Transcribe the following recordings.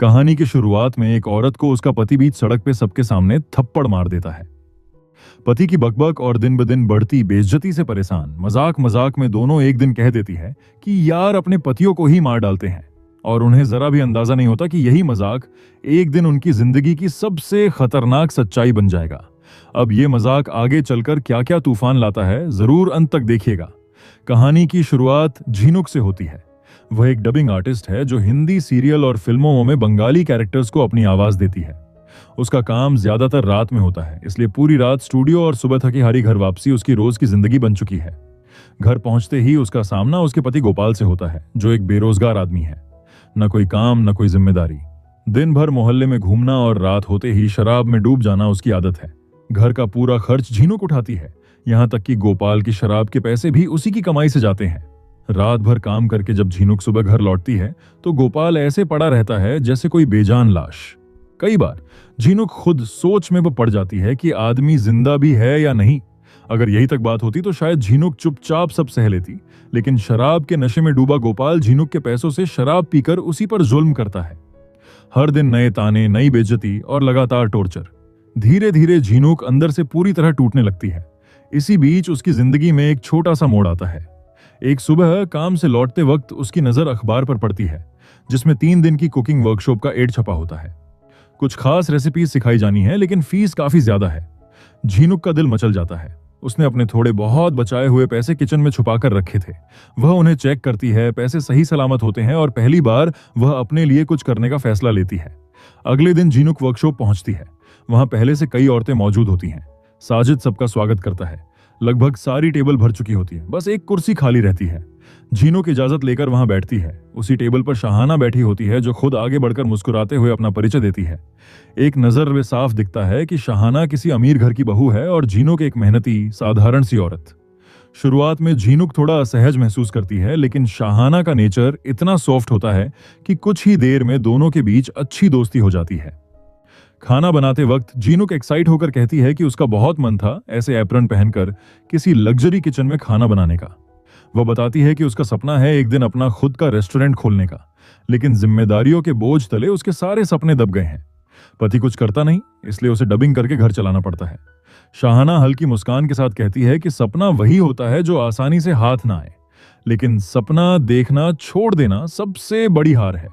कहानी की शुरुआत में एक औरत को उसका पति बीच सड़क पे सबके सामने थप्पड़ मार देता है। पति की बकबक और दिन ब दिन बढ़ती बेइज्जती से परेशान मजाक मजाक में दोनों एक दिन कह देती है कि यार अपने पतियों को ही मार डालते हैं, और उन्हें जरा भी अंदाजा नहीं होता कि यही मजाक एक दिन उनकी जिंदगी की सबसे खतरनाक सच्चाई बन जाएगा। अब ये मजाक आगे चलकर क्या क्या तूफान लाता है, जरूर अंत तक देखिएगा। कहानी की शुरुआत झीनुक से होती है। वह एक डबिंग आर्टिस्ट है जो हिंदी सीरियल और फिल्मों में बंगाली कैरेक्टर्स को अपनी आवाज देती है। उसका काम ज्यादातर रात में होता है, इसलिए पूरी रात स्टूडियो और सुबह थकी हारी घर वापसी उसकी रोज की जिंदगी बन चुकी है। घर पहुंचते ही उसका सामना उसके पति गोपाल से होता है, जो एक बेरोजगार आदमी है। न कोई काम न कोई जिम्मेदारी, दिन भर मोहल्ले में घूमना और रात होते ही शराब में डूब जाना उसकी आदत है। घर का पूरा खर्च झीनुक उठाती है, यहाँ तक कि गोपाल की शराब के पैसे भी उसी की कमाई से जाते हैं। रात भर काम करके जब झीनुक सुबह घर लौटती है तो गोपाल ऐसे पड़ा रहता है जैसे कोई बेजान लाश। कई बार झीनुक खुद सोच में वो पड़ जाती है कि आदमी जिंदा भी है या नहीं। अगर यही तक बात होती तो शायद झीनुक चुपचाप सब सह लेती, लेकिन शराब के नशे में डूबा गोपाल झीनुक के पैसों से शराब पीकर उसी पर जुल्म करता है। हर दिन नए ताने, नई बेइज्जती और लगातार टॉर्चर। धीरे धीरे झीनुक अंदर से पूरी तरह टूटने लगती है। इसी बीच उसकी जिंदगी में एक छोटा सा मोड़ आता है। एक सुबह काम से लौटते वक्त उसकी नजर अखबार पर पड़ती है, जिसमें 3 दिन की कुकिंग वर्कशॉप का एड छपा होता है। कुछ खास रेसिपीज सिखाई जानी है, लेकिन फीस काफी ज्यादा है। झीनुक का दिल मचल जाता है। उसने अपने थोड़े बहुत बचाए हुए पैसे किचन में छुपा कर रखे थे। वह उन्हें चेक करती है, पैसे सही सलामत होते हैं और पहली बार वह अपने लिए कुछ करने का फैसला लेती है। अगले दिन झीनुक वर्कशॉप पहुंचती है। वहां पहले से कई औरतें मौजूद होती हैं। साजिद सबका स्वागत करता है। लगभग सारी टेबल भर चुकी होती है, बस एक कुर्सी खाली रहती है। झीनुक इजाजत लेकर वहां बैठती है। उसी टेबल पर शाहाना बैठी होती है, जो खुद आगे बढ़कर मुस्कुराते हुए अपना परिचय देती है। एक नजर में साफ दिखता है कि शाहाना किसी अमीर घर की बहू है और झीनुक एक मेहनती साधारण सी औरत। शुरुआत में झीनुक थोड़ा असहज महसूस करती है, लेकिन शाहाना का नेचर इतना सॉफ्ट होता है कि कुछ ही देर में दोनों के बीच अच्छी दोस्ती हो जाती है। खाना बनाते वक्त झीनुक एक्साइट होकर कहती है कि उसका बहुत मन था ऐसे एप्रन पहनकर किसी लग्जरी किचन में खाना बनाने का। वह बताती है कि उसका सपना है एक दिन अपना खुद का रेस्टोरेंट खोलने का, लेकिन जिम्मेदारियों के बोझ तले उसके सारे सपने दब गए हैं। पति कुछ करता नहीं, इसलिए उसे डबिंग करके घर चलाना पड़ता है। शाहाना हल्की मुस्कान के साथ कहती है कि सपना वही होता है जो आसानी से हाथ ना आए, लेकिन सपना देखना छोड़ देना सबसे बड़ी हार है।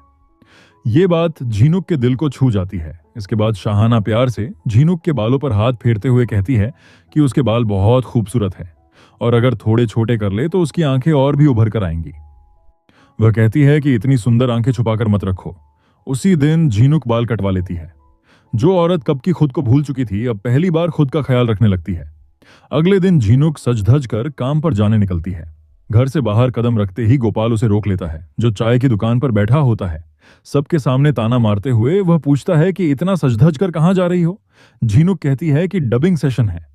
ये बात झीनुक के दिल को छू जाती है। इसके बाद शाहाना प्यार से झीनुक के बालों पर हाथ फेरते हुए कहती है कि उसके बाल बहुत खूबसूरत है और अगर थोड़े छोटे कर ले तो उसकी आंखें और भी उभर कर आएंगी। वह कहती है कि इतनी सुंदर आंखें छुपाकर मत रखो। उसी दिन झीनुक बाल कटवा लेती है। जो औरत कब की खुद को भूल चुकी थी, अब पहली बार खुद का ख्याल रखने लगती है। अगले दिन झीनुक सज धज कर काम पर जाने निकलती है। घर से बाहर कदम रखते ही गोपाल उसे रोक लेता है, जो चाय की दुकान पर बैठा होता है। सबके सामने ताना मारते हुए वह पूछता है कि इतना सज-धज कर कहां जा रही हो। झीनुक कहती है कि डबिंग सेशन है।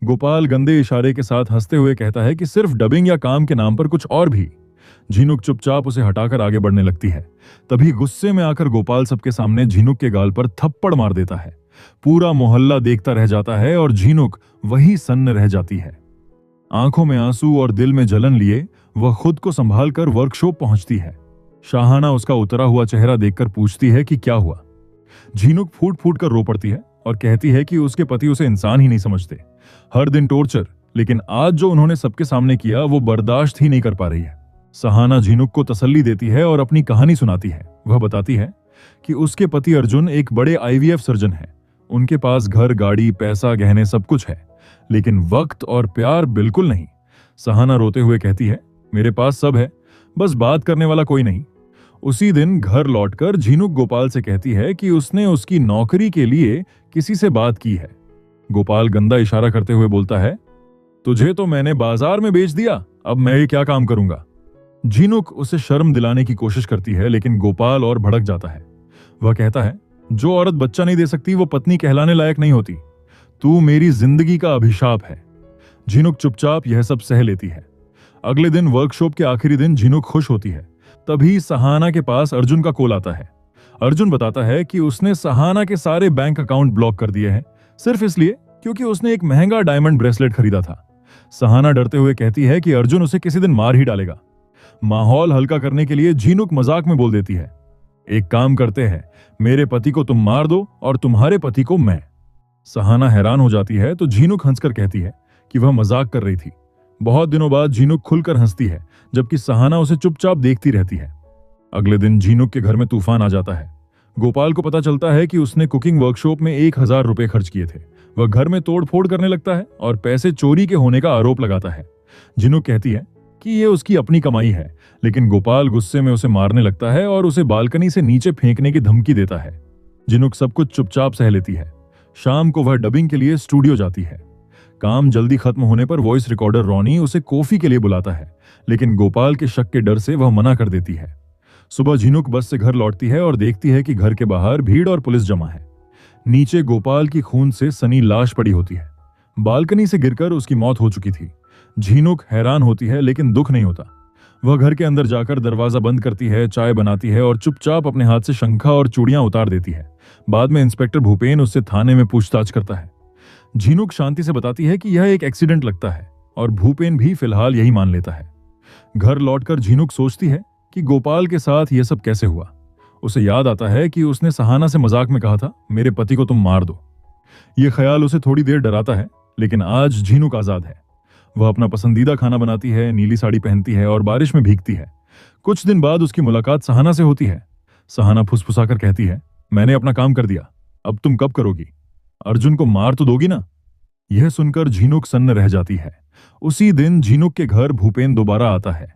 गोपाल गंदे इशारे के साथ हंसते हुए कहता है कि सिर्फ डबिंग या काम के नाम पर कुछ और भी। झीनुक चुपचाप उसे हटाकर आगे बढ़ने लगती है। तभी गुस्से में आकर गोपाल सबके सामने झीनुक के गाल पर थप्पड़ मार देता है। पूरा मोहल्ला देखता रह जाता है और झीनुक वही सन्न रह जाती है। आंखों में आंसू और दिल में जलन लिए वह खुद को संभाल कर वर्कशॉप पहुंचती है। शाहाना उसका उतरा हुआ चेहरा देखकर पूछती है कि क्या हुआ। झीनुक फूट फूट कर रो पड़ती है और कहती है कि उसके पति उसे इंसान ही नहीं समझते। हर दिन टॉर्चर, लेकिन आज जो उन्होंने सबके सामने किया वो बर्दाश्त ही नहीं कर पा रही है। शाहाना झीनुक को तसल्ली देती है और अपनी कहानी सुनाती है। वह बताती है कि उसके पति अर्जुन एक बड़े IVF सर्जन है। उनके पास घर, गाड़ी, पैसा, गहने सब कुछ है, लेकिन वक्त और प्यार बिल्कुल नहीं। शाहाना रोते हुए कहती है, मेरे पास सब है, बस बात करने वाला कोई नहीं। उसी दिन घर लौटकर झीनुक गोपाल से कहती है कि उसने उसकी नौकरी के लिए किसी से बात की है। गोपाल गंदा इशारा करते हुए बोलता है, तुझे तो मैंने बाजार में बेच दिया, अब मैं ये क्या काम करूंगा। झीनुक उसे शर्म दिलाने की कोशिश करती है, लेकिन गोपाल और भड़क जाता है। वह कहता है, जो औरत बच्चा नहीं दे सकती वो पत्नी कहलाने लायक नहीं होती। तू मेरी जिंदगी का अभिशाप है। झीनुक चुपचाप यह सब सह लेती है। अगले दिन वर्कशॉप के आखिरी दिन झीनुक खुश होती है। तभी सहाना के पास अर्जुन का कॉल आता है। अर्जुन बताता है कि उसने सहाना के सारे बैंक अकाउंट ब्लॉक कर दिए हैं, सिर्फ इसलिए क्योंकि उसने एक महंगा डायमंड ब्रेसलेट खरीदा था। सहाना डरते हुए कहती है कि अर्जुन उसे किसी दिन मार ही डालेगा। माहौल हल्का करने के लिए झीनुक मजाक में बोल देती है, एक काम करते हैं, मेरे पति को तुम मार दो और तुम्हारे पति को मैं। सहाना हैरान हो जाती है तो झीनुक हंसकर कहती है कि वह मजाक कर रही थी। बहुत दिनों बाद झीनुक खुलकर हंसती है, जबकि सहाना उसे चुपचाप देखती रहती है। अगले दिन झीनुक के घर में तूफान आ जाता है। गोपाल को पता चलता है कि उसने कुकिंग वर्कशॉप में 1,000 रुपए खर्च किए थे। वह घर में तोड़फोड़ करने लगता है और पैसे चोरी के होने का आरोप लगाता है। झीनुक कहती है कि यह उसकी अपनी कमाई है, लेकिन गोपाल गुस्से में उसे मारने लगता है और उसे बालकनी से नीचे फेंकने की धमकी देता है। झीनुक सब कुछ चुपचाप सह लेती है। शाम को वह डबिंग के लिए स्टूडियो जाती है। काम जल्दी खत्म होने पर वॉइस रिकॉर्डर रॉनी उसे कॉफी के लिए बुलाता है, लेकिन गोपाल के शक के डर से वह मना कर देती है। सुबह झीनुक बस से घर लौटती है और देखती है कि घर के बाहर भीड़ और पुलिस जमा है। नीचे गोपाल की खून से सनी लाश पड़ी होती है। बालकनी से गिरकर उसकी मौत हो चुकी थी। झीनुक हैरान होती है, लेकिन दुख नहीं होता। वह घर के अंदर जाकर दरवाजा बंद करती है, चाय बनाती है और चुपचाप अपने हाथ से शंखा और चूड़ियां उतार देती है। बाद में इंस्पेक्टर भूपेन उससे थाने में पूछताछ करता है। झीनुक शांति से बताती है कि यह एक एक्सीडेंट लगता है और भूपेन भी फिलहाल यही मान लेता है। घर लौटकर झीनुक सोचती है कि गोपाल के साथ यह सब कैसे हुआ। उसे याद आता है कि उसने सहाना से मजाक में कहा था, मेरे पति को तुम मार दो। यह ख्याल उसे थोड़ी देर डराता है, लेकिन आज झीनुक आजाद है। वह अपना पसंदीदा खाना बनाती है, नीली साड़ी पहनती है और बारिश में भीगती है। कुछ दिन बाद उसकी मुलाकात सहाना से होती है। सहाना फुसफुसाकर कहती है, मैंने अपना काम कर दिया, अब तुम कब करोगी? अर्जुन को मार तो दोगी ना? यह सुनकर झीनुक सन्न रह जाती है। उसी दिन झीनुक के घर भूपेन दोबारा आता है।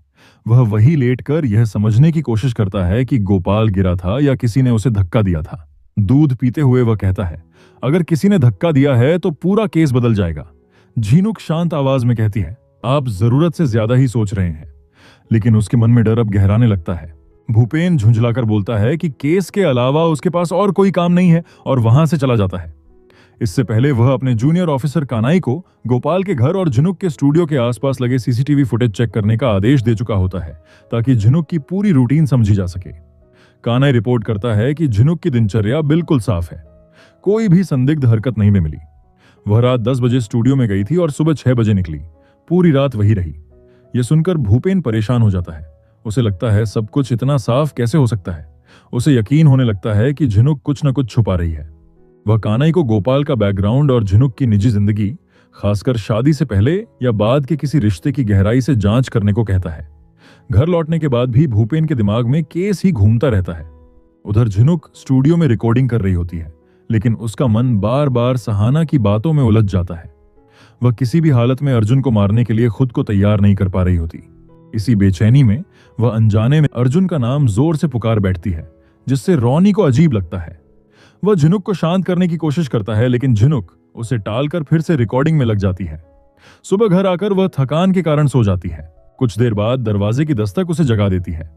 वह वही लेटकर यह समझने की कोशिश करता है कि गोपाल गिरा था या किसी ने उसे धक्का दिया था। दूध पीते हुए वह कहता है, अगर किसी ने धक्का दिया है तो पूरा केस बदल जाएगा। झीनुक शांत आवाज में कहती है, आप जरूरत से ज्यादा ही सोच रहे हैं। लेकिन उसके मन में डर अब गहराने लगता है। भूपेन झुंझलाकर बोलता है कि केस के अलावा उसके पास और कोई काम नहीं है और वहां से चला जाता है। इससे पहले वह अपने जूनियर ऑफिसर कानाई को गोपाल के घर और झिनुक के स्टूडियो के आसपास लगे सीसीटीवी फुटेज चेक करने का आदेश दे चुका होता है, ताकि झिनुक की पूरी रूटीन समझी जा सके। कानाई रिपोर्ट करता है कि झिनुक की दिनचर्या बिल्कुल साफ है, कोई भी संदिग्ध हरकत नहीं मिली। वह रात 10 बजे स्टूडियो में गई थी और सुबह 6 बजे निकली। पूरी रात वही रही। यह सुनकर भूपेन परेशान हो जाता है। उसे लगता है सब कुछ इतना साफ कैसे हो सकता है। उसे यकीन होने लगता है कि झिनुक कुछ न कुछ छुपा रही है। वह कानाई को गोपाल का बैकग्राउंड और झिनुक की निजी जिंदगी, खासकर शादी से पहले या बाद के किसी रिश्ते की गहराई से जांच करने को कहता है। घर लौटने के बाद भी भूपेन के दिमाग में केस ही घूमता रहता है। उधर झिनुक स्टूडियो में रिकॉर्डिंग कर रही होती है, लेकिन उसका मन बार बार सहाना की बातों में उलझ जाता है। वह किसी भी हालत में अर्जुन को मारने के लिए खुद को तैयार नहीं कर पा रही होती। इसी बेचैनी में वह अनजाने में अर्जुन का नाम जोर से पुकार बैठती है, जिससे रॉनी को अजीब लगता है। वह झिनुक को शांत करने की कोशिश करता है, लेकिन झिनुक उसे टालकर फिर से रिकॉर्डिंग में लग जाती है। सुबह घर आकर वह थकान के कारण सो जाती है। कुछ देर बाद दरवाजे की दस्तक उसे जगा देती है।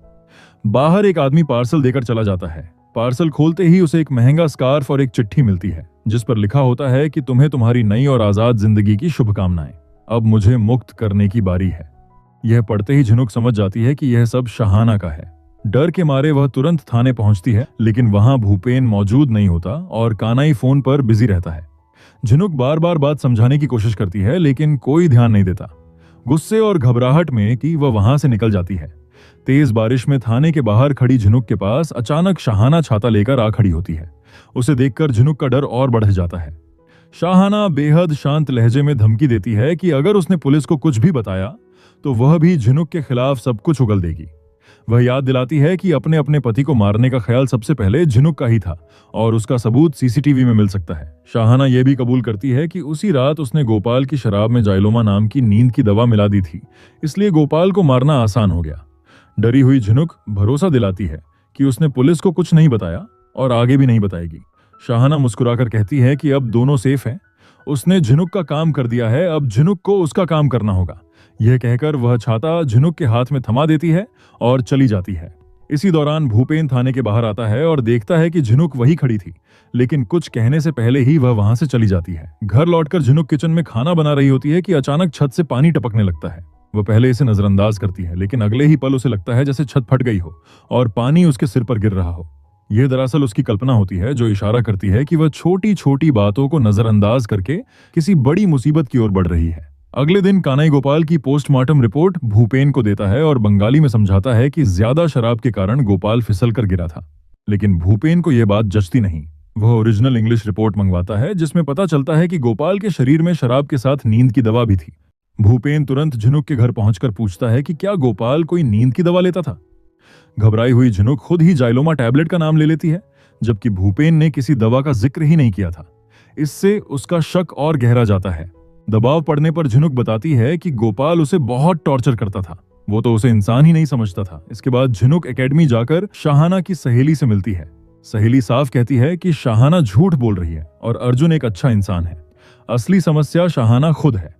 बाहर एक आदमी पार्सल देकर चला जाता है। पार्सल खोलते ही उसे एक महंगा स्कार्फ और एक चिट्ठी मिलती है, जिस पर लिखा होता है कि तुम्हें तुम्हारी नई और आजाद जिंदगी की शुभकामनाएं। अब मुझे मुक्त करने की बारी है। यह पढ़ते ही झिनुक समझ जाती है कि यह सब शहाना का है। डर के मारे वह तुरंत थाने पहुंचती है, लेकिन वहां भूपेन मौजूद नहीं होता और कानाई फोन पर बिजी रहता है। झिनुक बार बार बात समझाने की कोशिश करती है, लेकिन कोई ध्यान नहीं देता। गुस्से और घबराहट में कि वह वहां से निकल जाती है। तेज बारिश में थाने के बाहर खड़ी झिनुक के पास अचानक शाहाना छाता लेकर आ खड़ी होती है। उसे देखकर झिनुक का डर और बढ़ जाता है। शाहाना बेहद शांत लहजे में धमकी देती है कि अगर उसने पुलिस को कुछ भी बताया तो वह भी झिनुक के खिलाफ सब कुछ उगल देगी। वह याद दिलाती है कि अपने अपने पति को मारने का ख्याल सबसे पहले झिनुक का ही था और उसका सबूत सीसीटीवी में मिल सकता है। शाहाना यह भी कबूल करती है कि उसी रात उसने गोपाल की शराब में जाइलोमा नाम की नींद की दवा मिला दी थी, इसलिए गोपाल को मारना आसान हो गया। डरी हुई झिनुक भरोसा दिलाती है कि उसने पुलिस को कुछ नहीं बताया और आगे भी नहीं बताएगी। शाहाना मुस्कुराकर कहती है कि अब दोनों सेफ हैं। उसने झिनुक का काम कर दिया है, अब झिनुक को उसका काम करना होगा। यह कहकर वह छाता झिनुक के हाथ में थमा देती है और चली जाती है। इसी दौरान भूपेन थाने के बाहर आता है और देखता है कि झिनुक वही खड़ी थी, लेकिन कुछ कहने से पहले ही वह वहां से चली जाती है। घर लौटकर झिनुक किचन में खाना बना रही होती है कि अचानक छत से पानी टपकने लगता है। वह पहले इसे नजरअंदाज करती है, लेकिन अगले ही पल उसे लगता है जैसे छत फट गई हो और पानी उसके सिर पर गिर रहा हो। यह दरअसल उसकी कल्पना होती है, जो इशारा करती है कि वह छोटी छोटी बातों को नजरअंदाज करके किसी बड़ी मुसीबत की ओर बढ़ रही है। अगले दिन कानाई गोपाल की पोस्टमार्टम रिपोर्ट भूपेन को देता है और बंगाली में समझाता है कि ज्यादा शराब के कारण गोपाल फिसल कर गिरा था। लेकिन भूपेन को यह बात जचती नहीं। वह ओरिजिनल इंग्लिश रिपोर्ट मंगवाता है जिसमें पता चलता है कि गोपाल के शरीर में शराब के साथ नींद की दवा भी थी। भूपेन तुरंत झिनुक के घर पहुंचकर पूछता है कि क्या गोपाल कोई नींद की दवा लेता था। घबराई हुई झिनुक खुद ही जाइलोमा टैबलेट का नाम ले लेती है, जबकि भूपेन ने किसी दवा का जिक्र ही नहीं किया था। इससे उसका शक और गहरा जाता है। दबाव पड़ने पर झिनुक बताती है कि गोपाल उसे बहुत टॉर्चर करता था, वो तो उसे इंसान ही नहीं समझता था। इसके बाद झिनुक एकेडमी जाकर शाहाना की सहेली से मिलती है। सहेली साफ कहती है कि शाहाना झूठ बोल रही है और अर्जुन एक अच्छा इंसान है। असली समस्या शाहाना खुद है।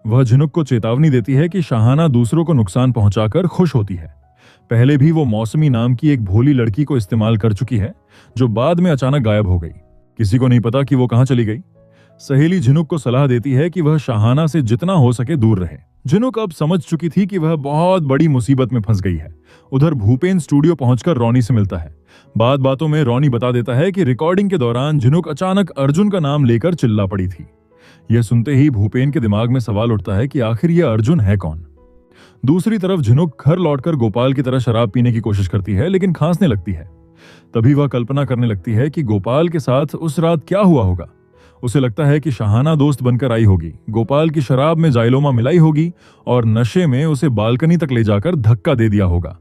वह झिनुक को चेतावनी देती है कि शाहाना दूसरों को नुकसान पहुंचाकर खुश होती है। पहले भी वो मौसमी नाम की एक भोली लड़की को इस्तेमाल कर चुकी है, जो बाद में अचानक गायब हो गई। किसी को नहीं पता कि वो कहां चली गई। सहेली झिनुक को सलाह देती है कि वह शाहाना से जितना हो सके दूर रहे। झिनुक अब समझ चुकी थी कि वह बहुत बड़ी मुसीबत में फंस गई है। उधर भूपेन स्टूडियो पहुंचकर रोनी से मिलता है। बात बातों में रोनी बता देता है कि रिकॉर्डिंग के दौरान झिनुक अचानक अर्जुन का नाम लेकर चिल्ला पड़ी थी। यह सुनते ही भूपेन के दिमाग में सवाल उठता है कि आखिर यह अर्जुन है कौन। दूसरी तरफ झिनुक घर लौटकर गोपाल की तरह शराब पीने की कोशिश करती है, लेकिन खांसने लगती है। तभी वह कल्पना करने लगती है कि गोपाल के साथ उस रात क्या हुआ होगा। उसे लगता है कि शाहाना दोस्त बनकर आई होगी, गोपाल की शराब में जाइलोमा मिलाई होगी और नशे में उसे बालकनी तक ले जाकर धक्का दे दिया होगा।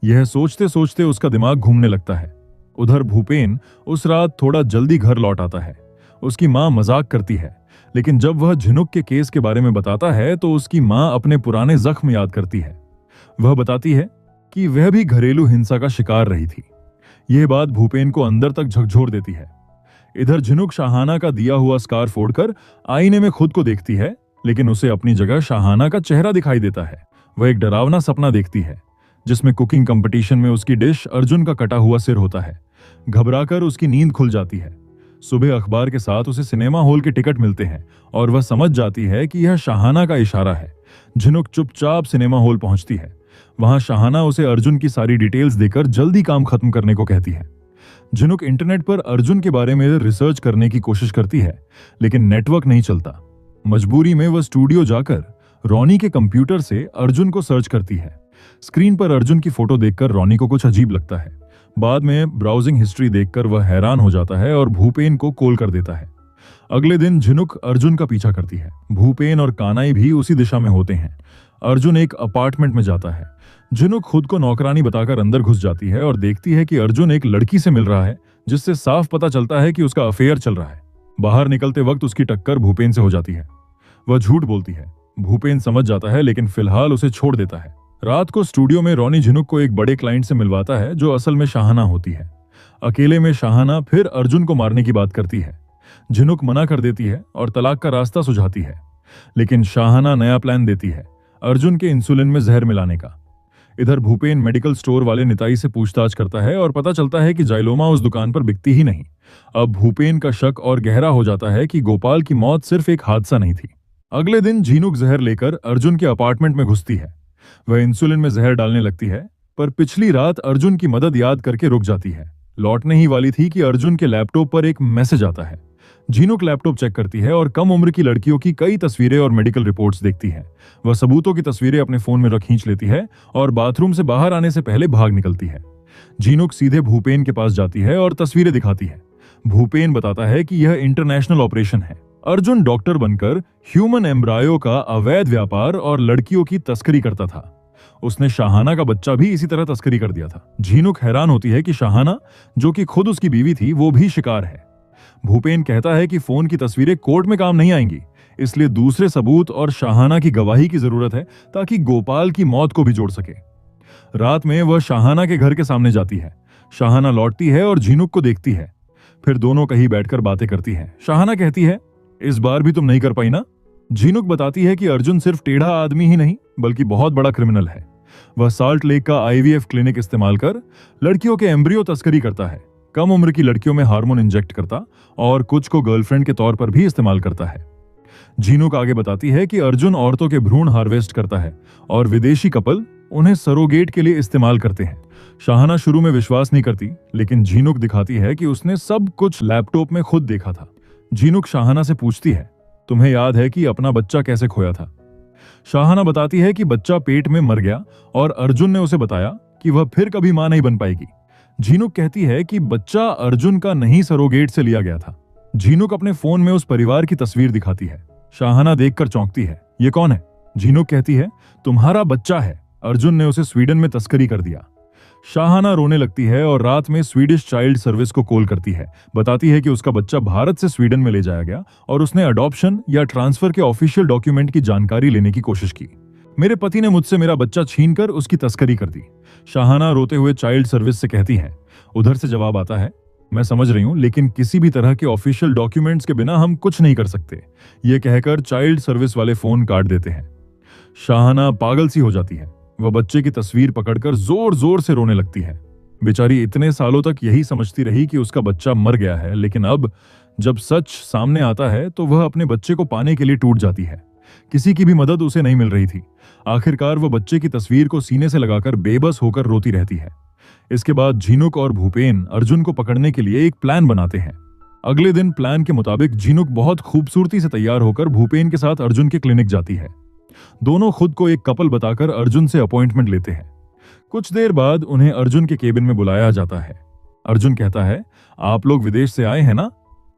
यह सोचते सोचते उसका दिमाग घूमने लगता है। उधर भूपेन उस रात थोड़ा जल्दी घर लौट आता है। उसकी मां मजाक करती है, लेकिन जब वह झिनुक के केस के बारे में बताता है तो उसकी मां अपने पुराने जख्म याद करती है। वह बताती है कि वह भी घरेलू हिंसा का शिकार रही थी। यह बात भूपेन को अंदर तक झकझोर देती है। इधर झिनुक शाहाना का दिया हुआ स्कार फोड़कर आईने में खुद को देखती है, लेकिन उसे अपनी जगह शाहाना का चेहरा दिखाई देता है। वह एक डरावना सपना देखती है जिसमें कुकिंग कंपटीशन में उसकी डिश अर्जुन का कटा हुआ सिर होता है। घबराकर उसकी नींद खुल जाती है। सुबह अखबार के साथ उसे सिनेमा हॉल के टिकट मिलते हैं और वह समझ जाती है कि यह शाहाना का इशारा है। झिनुक चुपचाप सिनेमा हॉल पहुंचती है। वहां शाहाना उसे अर्जुन की सारी डिटेल्स देकर जल्दी काम खत्म करने को कहती है। झिनुक इंटरनेट पर अर्जुन के बारे में रिसर्च करने की कोशिश करती है, लेकिन नेटवर्क नहीं चलता। मजबूरी में वह स्टूडियो जाकर रोनी के कंप्यूटर से अर्जुन को सर्च करती है। स्क्रीन पर अर्जुन की फोटो देखकर रोनी को कुछ अजीब लगता है। बाद में ब्राउजिंग हिस्ट्री देखकर वह हैरान हो जाता है और भूपेन को कॉल कर देता है। अगले दिन झिनुक अर्जुन का पीछा करती है। भूपेन और कानाई भी उसी दिशा में होते हैं। अर्जुन एक अपार्टमेंट में जाता है। झिनुक खुद को नौकरानी बताकर अंदर घुस जाती है और देखती है कि अर्जुन एक लड़की से मिल रहा है, जिससे साफ पता चलता है कि उसका अफेयर चल रहा है। बाहर निकलते वक्त उसकी टक्कर भूपेन से हो जाती है। वह झूठ बोलती है। भूपेन समझ जाता है, लेकिन फिलहाल उसे छोड़ देता है। रात को स्टूडियो में रोनी झिनुक को एक बड़े क्लाइंट से मिलवाता है, जो असल में शाहाना होती है। अकेले में शाहाना फिर अर्जुन को मारने की बात करती है। झिनुक मना कर देती है और तलाक का रास्ता सुझाती है, लेकिन शाहाना नया प्लान देती है, अर्जुन के इंसुलिन में जहर मिलाने का। इधर भूपेन मेडिकल स्टोर वाले निताई से पूछताछ करता है और पता चलता है कि जाइलोमा उस दुकान पर बिकती ही नहीं। अब भूपेन का शक और गहरा हो जाता है कि गोपाल की मौत सिर्फ एक हादसा नहीं थी। अगले दिन झिनुक जहर लेकर अर्जुन के अपार्टमेंट में घुसती है। वह इंसुलिन में जहर डालने लगती है, पर पिछली रात अर्जुन की मदद याद करके रुक जाती है। लौटने ही वाली थी कि अर्जुन के लैपटॉप पर एक मैसेज आता है। झिनुक लैपटॉप चेक करती है और कम उम्र की लड़कियों की कई तस्वीरें और मेडिकल रिपोर्ट्स देखती है। वह सबूतों की तस्वीरें अपने फोन में खींच लेती है और बाथरूम से बाहर आने से पहले भाग निकलती है। झिनुक सीधे भूपेन के पास जाती है और तस्वीरें दिखाती है। भूपेन बताता है कि यह इंटरनेशनल ऑपरेशन है। अर्जुन डॉक्टर बनकर ह्यूमन एम्ब्रायो का अवैध व्यापार और लड़कियों की तस्करी करता था। उसने शाहाना का बच्चा भी इसी तरह तस्करी कर दिया था। झिनुक हैरान होती है कि शाहाना, जो कि खुद उसकी बीवी थी, वो भी शिकार है। भूपेन कहता है कि फोन की तस्वीरें कोर्ट में काम नहीं आएंगी, इसलिए दूसरे सबूत और शाहाना की गवाही की जरूरत है ताकि गोपाल की मौत को भी जोड़ सके। रात में वह शाहाना के घर के सामने जाती है। शाहाना लौटती है और झिनुक को देखती है। फिर दोनों कहीं बैठकर बातें करती हैं। शाहाना कहती है, इस बार भी तुम नहीं कर पाई ना? झिनुक बताती है कि अर्जुन सिर्फ टेढ़ा आदमी ही नहीं, बल्कि बहुत बड़ा क्रिमिनल है। वह साल्ट लेक का आईवीएफ क्लिनिक इस्तेमाल कर लड़कियों के एम्ब्रियो तस्करी करता है, कम उम्र की लड़कियों में हार्मोन इंजेक्ट करता और कुछ को गर्लफ्रेंड के तौर पर भी इस्तेमाल करता है। झिनुक आगे बताती है कि अर्जुन औरतों के भ्रूण हार्वेस्ट करता है और विदेशी कपल उन्हें सरोगेट के लिए इस्तेमाल करते हैं। शाहाना शुरू में विश्वास नहीं करती, लेकिन झिनुक दिखाती है कि उसने सब कुछ लैपटॉप में खुद देखा था। झिनुक शाहाना से पूछती है, तुम्हें याद है कि अपना बच्चा कैसे खोया था? शाहाना बताती है कि बच्चा पेट में मर गया और अर्जुन ने उसे बताया कि वह फिर कभी मां नहीं बन पाएगी। झीनुक कहती है कि बच्चा अर्जुन का नहीं सरोगेट से लिया गया था। झीनुक अपने फोन में उस परिवार की तस्वीर दिखाती है। शाहाना देखकर चौंकती है। ये कौन है? झीनुक कहती है, तुम्हारा बच्चा है, अर्जुन ने उसे स्वीडन में तस्करी कर दिया। शाहाना रोने लगती है और रात में स्वीडिश चाइल्ड सर्विस को कॉल करती है। बताती है कि उसका बच्चा भारत से स्वीडन में ले जाया गया और उसने अडॉप्शन या ट्रांसफर के ऑफिशियल डॉक्यूमेंट की जानकारी लेने की कोशिश की। मेरे पति ने मुझसे मेरा बच्चा छीनकर उसकी तस्करी कर दी। शाहाना रोते हुए चाइल्ड सर्विस से कहती है। उधर से जवाब आता है, मैं समझ रही हूं, लेकिन किसी भी तरह के ऑफिशियल डॉक्यूमेंट्स के बिना हम कुछ नहीं कर सकते। ये कहकर चाइल्ड सर्विस वाले फोन काट देते हैं। शाहाना पागल सी हो जाती है। वह बच्चे की तस्वीर पकड़कर जोर जोर से रोने लगती है। बेचारी इतने सालों तक यही समझती रही कि उसका बच्चा मर गया है, लेकिन अब जब सच सामने आता है तो वह अपने बच्चे को पाने के लिए टूट जाती है। किसी की भी मदद उसे नहीं मिल रही थी। आखिरकार वह बच्चे की तस्वीर को सीने से लगाकर बेबस होकर रोती रहती है। इसके बाद झीनुक और भूपेन अर्जुन को पकड़ने के लिए एक प्लान बनाते हैं। अगले दिन प्लान के मुताबिक झीनुक बहुत खूबसूरती से तैयार होकर भूपेन के साथ अर्जुन के क्लिनिक जाती है। दोनों खुद को एक कपल बताकर अर्जुन से अपॉइंटमेंट लेते हैं। कुछ देर बाद उन्हें अर्जुन के केबिन में बुलाया जाता है। अर्जुन कहता है, आप लोग विदेश से आए हैं ना?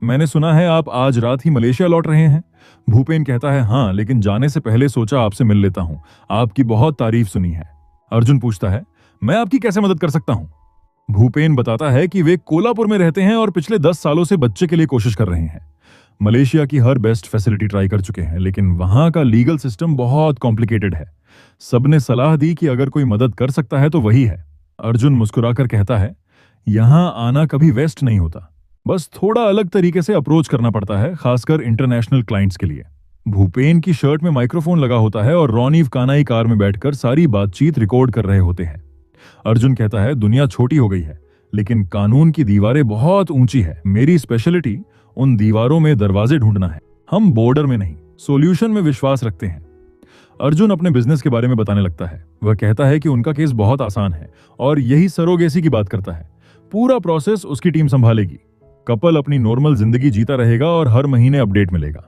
मैंने सुना है आप आज रात ही मलेशिया लौट रहे हैं। भूपेन कहता है, हाँ, लेकिन जाने से पहले सोचा आपसे मिल लेता हूं, आपकी बहुत तारीफ सुनी है। अर्जुन पूछता है, मैं आपकी कैसे मदद कर सकता हूं? भूपेन बताता है कि वे कोल्हापुर में रहते हैं और पिछले 10 सालों से बच्चे के लिए कोशिश कर रहे हैं। मलेशिया की हर बेस्ट फैसिलिटी ट्राई कर चुके हैं, लेकिन वहां का लीगल सिस्टम बहुत कॉम्प्लिकेटेड है। सबने सलाह दी कि अगर कोई मदद कर सकता है तो वही है। अर्जुन मुस्कुराकर कहता है, यहां आना कभी वेस्ट नहीं होता, बस थोड़ा अलग तरीके से अप्रोच करना पड़ता है, खासकर इंटरनेशनल क्लाइंट्स के लिए। भूपेन की शर्ट में माइक्रोफोन लगा होता है और रोनीव कानाई कार में बैठकर सारी बातचीत रिकॉर्ड कर रहे होते हैं। अर्जुन कहता है, दुनिया छोटी हो गई है, लेकिन कानून की दीवारें बहुत ऊंची है। मेरी स्पेशलिटी उन दीवारों में दरवाजे ढूंढना है। हम बॉर्डर में नहीं, सॉल्यूशन में विश्वास रखते हैं। अर्जुन अपने बिजनेस के बारे में बताने लगता है। वह कहता है कि उनका केस बहुत आसान है और यही सरोगेसी की बात करता है। पूरा प्रोसेस उसकी टीम संभालेगी। कपल अपनी नॉर्मल जिंदगी जीता रहेगा और हर महीने अपडेट मिलेगा।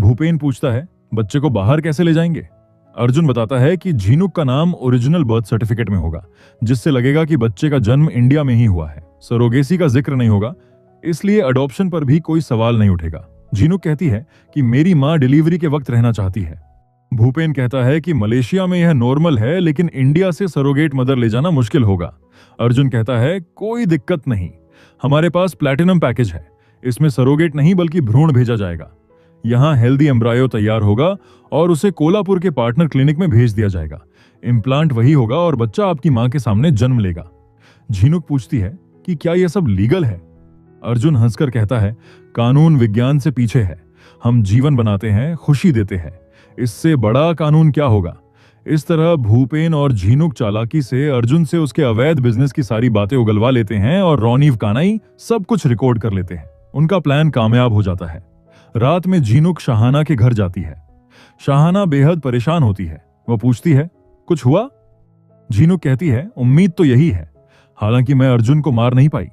भूपेन पूछता है, बच्चे को बाहर कैसे ले जाएंगे? अर्जुन बताता है कि झीनुक का नाम ओरिजिनल बर्थ सर्टिफिकेट में होगा, जिससे लगेगा कि बच्चे का जन्म इंडिया में ही हुआ है। सरोगेसी का जिक्र नहीं होगा, इसलिए अडॉप्शन पर भी कोई सवाल नहीं उठेगा। झीनुक कहती है कि मेरी मां डिलीवरी के वक्त रहना चाहती है। भूपेन कहता है कि मलेशिया में यह नॉर्मल है, लेकिन इंडिया से सरोगेट मदर ले जाना मुश्किल होगा। अर्जुन कहता है, कोई दिक्कत नहीं, हमारे पास प्लैटिनम पैकेज है। इसमें सरोगेट नहीं बल्कि भ्रूण भेजा जाएगा। यहां हेल्दी एम्ब्रायो तैयार होगा और उसे कोल्हापुर के पार्टनर क्लिनिक में भेज दिया जाएगा। इम्प्लांट वही होगा और बच्चा आपकी मां के सामने जन्म लेगा। झीनुक पूछती है कि क्या यह सब लीगल है? अर्जुन हंसकर कहता है, कानून विज्ञान से पीछे है। हम जीवन बनाते हैं, खुशी देते हैं, इससे बड़ा कानून क्या होगा? इस तरह भूपेन और झीनुक चालाकी से अर्जुन से उसके अवैध बिजनेस की सारी बातें उगलवा लेते हैं और रोनीव कानाई सब कुछ रिकॉर्ड कर लेते हैं। उनका प्लान कामयाब हो जाता है। रात में झीनुक शाहाना के घर जाती है। शाहाना बेहद परेशान होती है। वह पूछती है, कुछ हुआ? झीनुक कहती है, उम्मीद तो यही है, हालांकि मैं अर्जुन को मार नहीं पाई।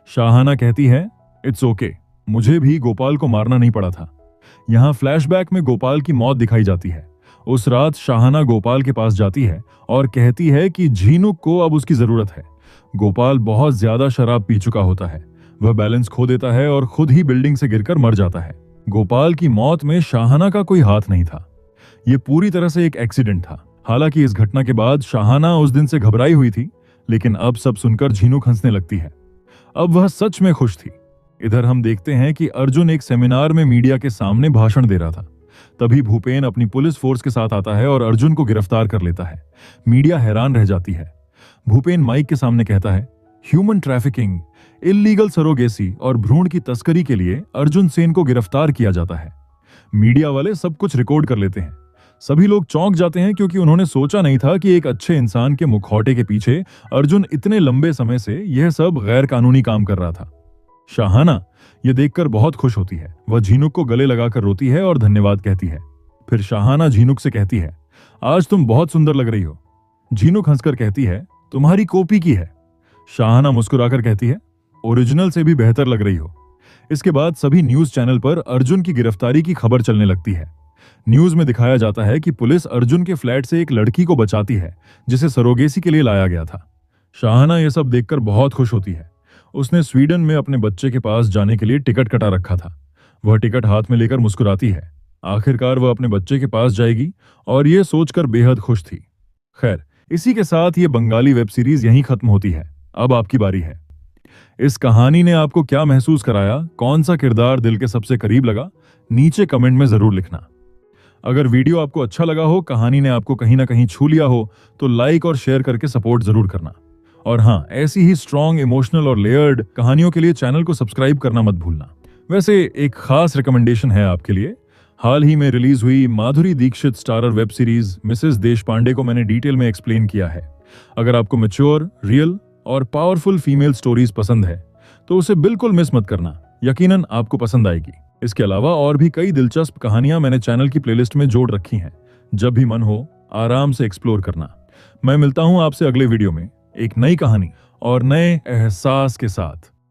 शाहाना कहती है, इट्स ओके, मुझे भी गोपाल को मारना नहीं पड़ा था। यहां फ्लैशबैक में गोपाल की मौत दिखाई जाती है। उस रात शाहाना गोपाल के पास जाती है और कहती है कि झीनुक को अब उसकी जरूरत है। गोपाल बहुत ज्यादा शराब पी चुका होता है। वह बैलेंस खो देता है और खुद ही बिल्डिंग से गिरकर मर जाता है। गोपाल की मौत में शाहाना का कोई हाथ नहीं था। यह पूरी तरह से एक एक्सीडेंट था। हालांकि इस घटना के बाद शाहाना उस दिन से घबराई हुई थी, लेकिन अब सब सुनकर झीनुक हंसने लगती है। अब वह सच में खुश थी। इधर हम देखते हैं कि अर्जुन एक सेमिनार में मीडिया के सामने भाषण दे रहा था। तभी भूपेन अपनी पुलिस फोर्स के साथ आता है और अर्जुन को गिरफ्तार कर लेता है। मीडिया हैरान रह जाती है। भूपेन माइक के सामने कहता है, ह्यूमन ट्रैफिकिंग, इल्लीगल सरोगेसी और भ्रूण की तस्करी के लिए अर्जुन सेन को गिरफ्तार किया जाता है। मीडिया वाले सब कुछ रिकॉर्ड कर लेते हैं। सभी लोग चौंक जाते हैं क्योंकि उन्होंने सोचा नहीं था कि एक अच्छे इंसान के मुखौटे के पीछे अर्जुन इतने लंबे समय से यह सब गैर कानूनी काम कर रहा था। शाहाना यह देखकर बहुत खुश होती है। वह झीनुक को गले लगाकर रोती है और धन्यवाद कहती है। फिर शाहाना झीनुक से कहती है, आज तुम बहुत सुंदर लग रही हो। झीनुक हंसकर कहती है, तुम्हारी कॉपी की है। शाहाना मुस्कुराकर कहती है, ओरिजिनल से भी बेहतर लग रही हो। इसके बाद सभी न्यूज चैनल पर अर्जुन की गिरफ्तारी की खबर चलने लगती है। न्यूज में दिखाया जाता है कि पुलिस अर्जुन के फ्लैट से एक लड़की को बचाती है जिसे सरोगेसी के लिए लाया गया था। शाहाना ये सब देखकर बहुत खुश होती है। उसने स्वीडन में अपने बच्चे के पास जाने के लिए टिकट कटा रखा था। वह टिकट हाथ में लेकर मुस्कुराती है। आखिरकार वह अपने बच्चे के पास जाएगी और ये सोचकर बेहद खुश थी। खैर, इसी के साथ ये बंगाली वेब सीरीज यहीं खत्म होती है। अब आपकी बारी है। इस कहानी ने आपको क्या महसूस कराया, कौन सा किरदार दिल के सबसे करीब लगा, नीचे कमेंट में जरूर लिखना। अगर वीडियो आपको अच्छा लगा हो, कहानी ने आपको कहीं ना कहीं छू लिया हो, तो लाइक और शेयर करके सपोर्ट जरूर करना। और हाँ, ऐसी ही स्ट्रॉन्ग, इमोशनल और लेयर्ड कहानियों के लिए चैनल को सब्सक्राइब करना मत भूलना। वैसे एक खास रिकमेंडेशन है आपके लिए। हाल ही में रिलीज हुई Madhuri Dixit starrer web series Mrs Deshpande को मैंने डिटेल में एक्सप्लेन किया है। अगर आपको मैच्योर, रियल और पावरफुल फीमेल स्टोरीज पसंद है तो उसे बिल्कुल मिस मत करना। यकीनन आपको पसंद आएगी। इसके अलावा और भी कई दिलचस्प कहानियां मैंने चैनल की प्लेलिस्ट में जोड़ रखी हैं। जब भी मन हो, आराम से एक्सप्लोर करना। मैं मिलता हूं आपसे अगले वीडियो में एक नई कहानी और नए एहसास के साथ।